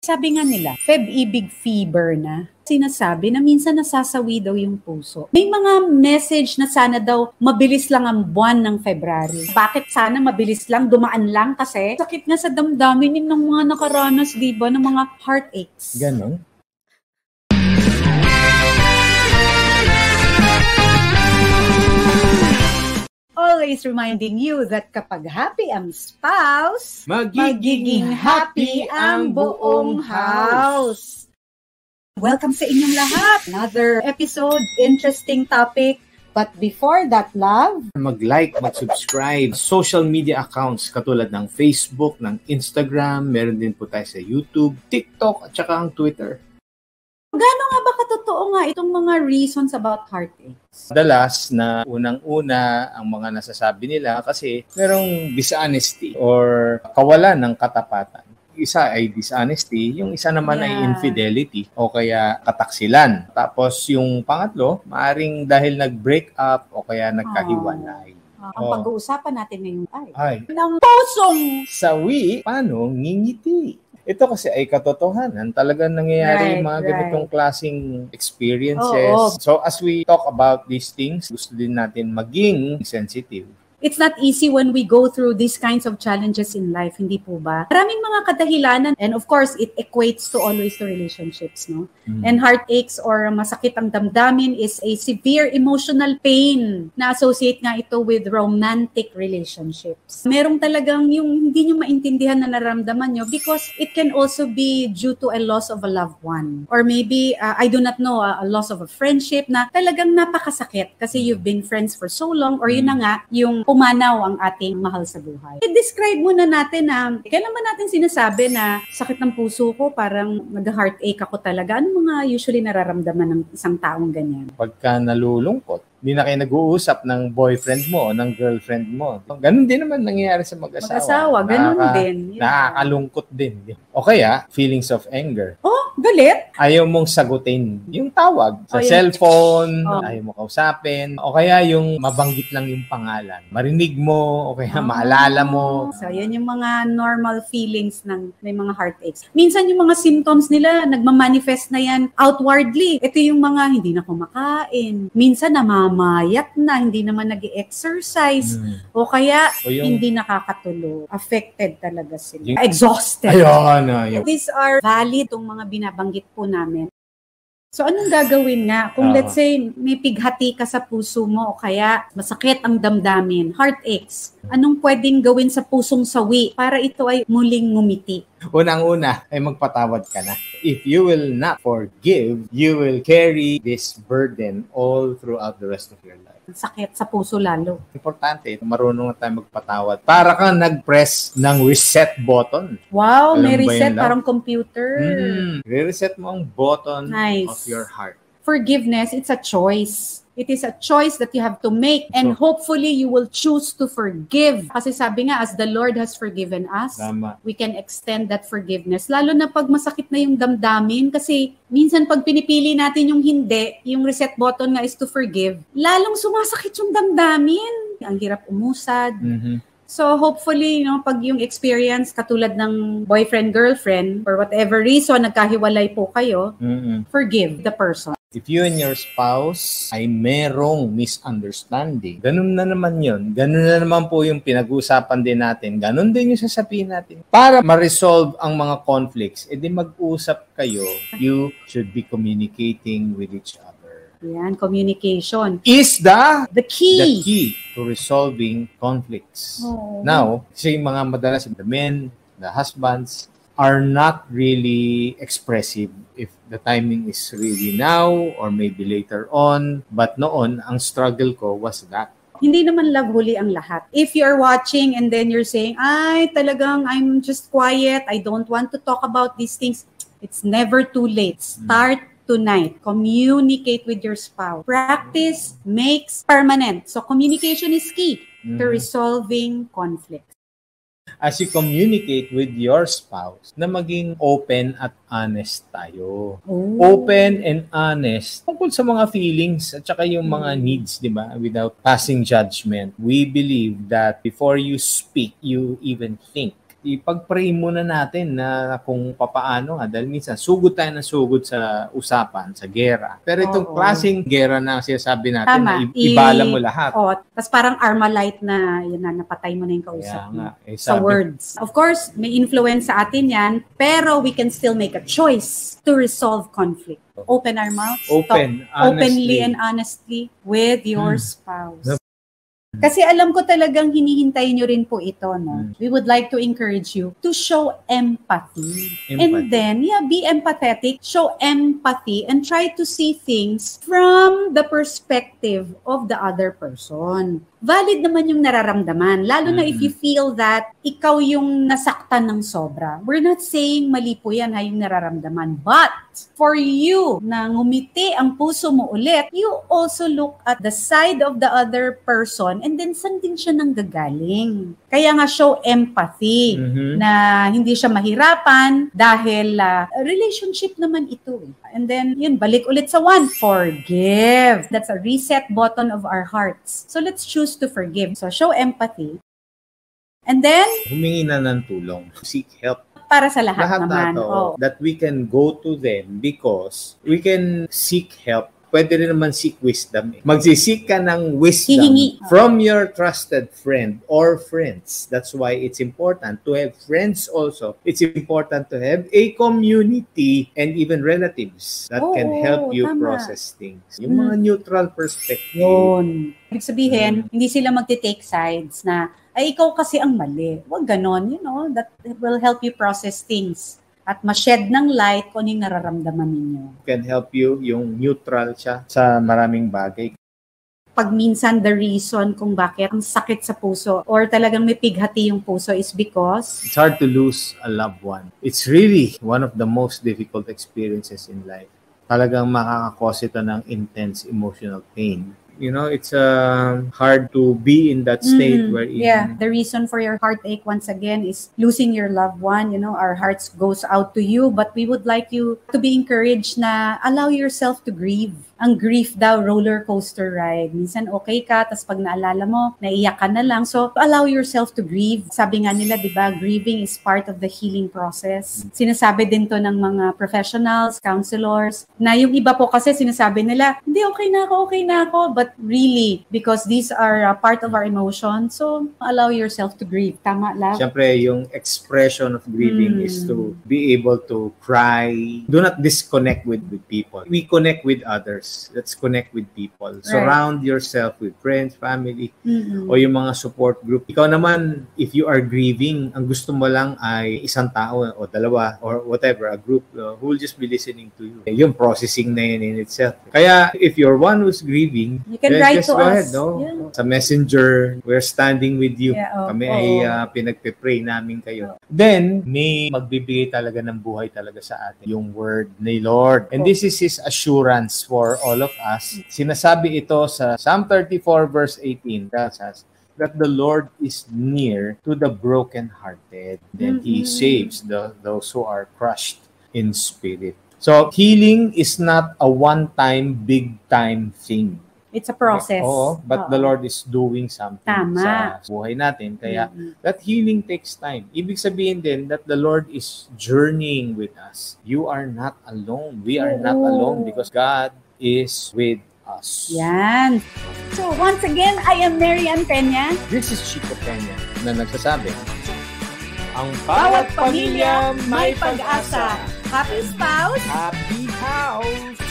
Sabi nga nila, Feb-ibig fever na. Sinasabi na minsan nasasawi daw yung puso. May mga message na sana daw mabilis lang ang buwan ng February. Bakit sana mabilis lang, dumaan lang kasi sakit nga sa damdamin ng mga nakaranas, diba, ng mga heartaches. Ganon? Always reminding you that kapag happy ang spouse, magiging happy ang buong house. Welcome sa inyong lahat. Another episode, interesting topic. But before that, love, mag-like, mag-subscribe. Social media accounts katulad ng Facebook, ng Instagram, meron din po tayo sa YouTube, TikTok, at saka ang Twitter. Gaano nga ba katotoo nga itong mga reasons about heartaches? Madalas na unang-una ang mga nasasabi nila kasi merong dishonesty or kawalan ng katapatan. Isa ay dishonesty, yung isa naman ay infidelity o kaya kataksilan. Tapos yung pangatlo, maaring dahil nag-break up o kaya nagkahiwalay. Ang pag-uusapan natin ngayon ay ng pusong sawi, paano ngingiti? Ito kasi ay katotohanan. Talagang nangyayari yung mga ganitong klaseng experiences. So as we talk about these things, gusto din natin maging sensitive. It's not easy when we go through these kinds of challenges in life, hindi po ba? Maraming mga kadahilanan and of course, it equates to always to relationships, no? And heartaches or masakit ang damdamin is a severe emotional pain na associate nga ito with romantic relationships. Merong talagang yung hindi nyo maintindihan na naramdaman nyo because it can also be due to a loss of a loved one. Or maybe, I do not know, a loss of a friendship na talagang napakasakit kasi you've been friends for so long or yun na nga, yung pumanaw ang ating mahal sa buhay. I-describe muna natin na, kailan ba natin sinasabi na sakit ng puso ko, parang nag-heartache ako talaga? Ano mga usually nararamdaman ng isang taong ganyan? Pagka nalulungkot, hindi na kayo nag-uusap ng boyfriend mo o ng girlfriend mo. Ganun din naman nangyayari sa mag-asawa. Mag-asawa, ganun din. Nakakalungkot din. O kaya, feelings of anger. Oh, galit? Ayaw mong sagutin yung tawag sa cellphone, ayaw mo kausapin, o kaya yung mabanggit lang yung pangalan. Marinig mo, o kaya maalala mo. So, yan yung mga normal feelings ng may mga heartaches. Minsan yung mga symptoms nila, nagmamanifest na yan outwardly. Ito yung mga hindi na kumakain. Minsan namamayat na, hindi naman nag-exercise. O kaya hindi nakakatulog. Affected talaga sila. Exhausted. Ayun. These are valid itong mga binabanggit po namin. So, anong gagawin nga? Kung let's say, may pighati ka sa puso mo o kaya masakit ang damdamin, heartaches, anong pwedeng gawin sa pusong sawi para ito ay muling ngumiti? Unang-una ay magpatawad ka na. If you will not forgive, you will carry this burden all throughout the rest of your life. Sakit sa puso lalo. Importante, marunong na tayo magpatawad. Para kang nag-press ng reset button. Wow, may reset, parang computer. Re-reset mo ang button of your heart. Forgiveness, it's a choice. It is a choice that you have to make and hopefully you will choose to forgive. Kasi sabi nga, as the Lord has forgiven us, we can extend that forgiveness. Lalo na pag masakit na yung damdamin kasi minsan pag pinipili natin yung hindi, yung reset button nga is to forgive, lalong sumasakit yung damdamin. Ang hirap umusad. So hopefully, pag yung experience katulad ng boyfriend-girlfriend, for whatever reason, nagkahiwalay po kayo, forgive the person. If you and your spouse ay merong misunderstanding, ganun na naman yun. Ganun na naman po yung pinag-uusapan din natin. Ganun din yung sasabihin natin. Para ma-resolve ang mga conflicts, edi mag-usap kayo. You should be communicating with each other. Yan, communication is the key to resolving conflicts. Now, kasi yung mga madalas, the men, the husbands, are not really expressive if the timing is really now or maybe later on. But noon, ang struggle ko was that. Hindi naman love huli ang lahat. If you're watching and then you're saying, ay, talagang I'm just quiet, I don't want to talk about these things, it's never too late. Start tonight. Communicate with your spouse. Practice makes permanent. So communication is key to resolving conflict. As you communicate with your spouse, na maging open at honest tayo. Open and honest tungkol sa mga feelings at saka yung mga needs, di ba? Without passing judgment. We believe that before you speak, you even think. ipag-pray muna natin na kung papaano nga. Dahil minsan, sugod tayo na sugod sa usapan, sa gera. Pero itong klaseng gera na sinasabi natin, na ibala mo lahat. Tapos parang Armalite na, yun na, napatay mo na yung kausap mo. Sa words. Of course, may influence sa atin yan, pero we can still make a choice to resolve conflict. Open our mouths. Openly and honestly with your spouse. Kasi alam ko talagang hinihintay nyo rin po ito, no? We would like to encourage you to show empathy. And then, be empathetic, show empathy, and try to see things from the perspective of the other person. Valid naman yung nararamdaman, lalo na if you feel that ikaw yung nasaktan ng sobra. We're not saying mali po yan, yung nararamdaman. But, for you na ngumiti ang puso mo ulit, you also look at the side of the other person and then saan din siya nanggagaling. Kaya nga show empathy na hindi siya mahirapan dahil relationship naman ito. And then, yun, balik ulit sa one. Forgive. That's a reset button of our hearts. So let's choose to forgive. So show empathy. And then, humingi na ng tulong. Seek help. Para sa lahat naman. That we can go to them because we can seek help. Pwede rin naman seek wisdom. Magsisik ka ng wisdom from your trusted friend or friends. That's why it's important to have friends also. It's important to have a community and even relatives that can help you process things. Yung mga neutral perspective. Yun. Ibig sabihin, hindi sila magte-take sides na, ay ikaw kasi ang mali. Huwag ganon, that will help you process things. At ma-shed ng light kung anong nararamdaman ninyo. Can help you yung neutral siya sa maraming bagay. Pag minsan the reason kung bakit ang sakit sa puso or talagang may pighati yung puso is because it's hard to lose a loved one. It's really one of the most difficult experiences in life. Talagang makaka-cause ito ng intense emotional pain. It's hard to be in that state where the reason for your heartache once again is losing your loved one. Our hearts goes out to you, but we would like you to be encouraged na allow yourself to grieve. Ang grief daw, roller coaster ride. Minsan okay ka, tas pag naalala mo, naiyak ka na lang. So, allow yourself to grieve. Sabi nga nila, di ba, grieving is part of the healing process. Sinasabi din to ng mga professionals, counselors, na yung iba po kasi sinasabi nila, hindi, okay na ako. But really, because these are part of our emotions, so allow yourself to grieve. Tama, love? Siyempre, yung expression of grieving is to be able to cry. Do not disconnect with people. We connect with others. Let's connect with people. Right. Surround yourself with friends, family, o yung mga support group. Ikaw naman, if you are grieving, ang gusto mo lang ay isang tao o dalawa or whatever, a group who will just be listening to you. Yung processing na yun in itself. Kaya, if you're one who's grieving, you can write to us. Sa Messenger, we're standing with you. Kami ay pinagpe-pray namin kayo. Then, may magbibigay talaga ng buhay talaga sa atin. Yung word ni Lord. And this is His assurance for all of us. Sinasabi ito sa Psalm 34 verse 18. That says that the Lord is near to the brokenhearted. Then He saves those who are crushed in spirit. So, healing is not a one-time, big-time thing. It's a process. But the Lord is doing something sa buhay natin. Kaya that healing takes time. Ibig sabihin din that the Lord is journeying with us. You are not alone. We are not alone because God is with us. Yan. So once again, I am Marian Peña. This is Chico Peña na nagsasabi, ang bawat pamilya may pag-asa. Happy spouse, happy house.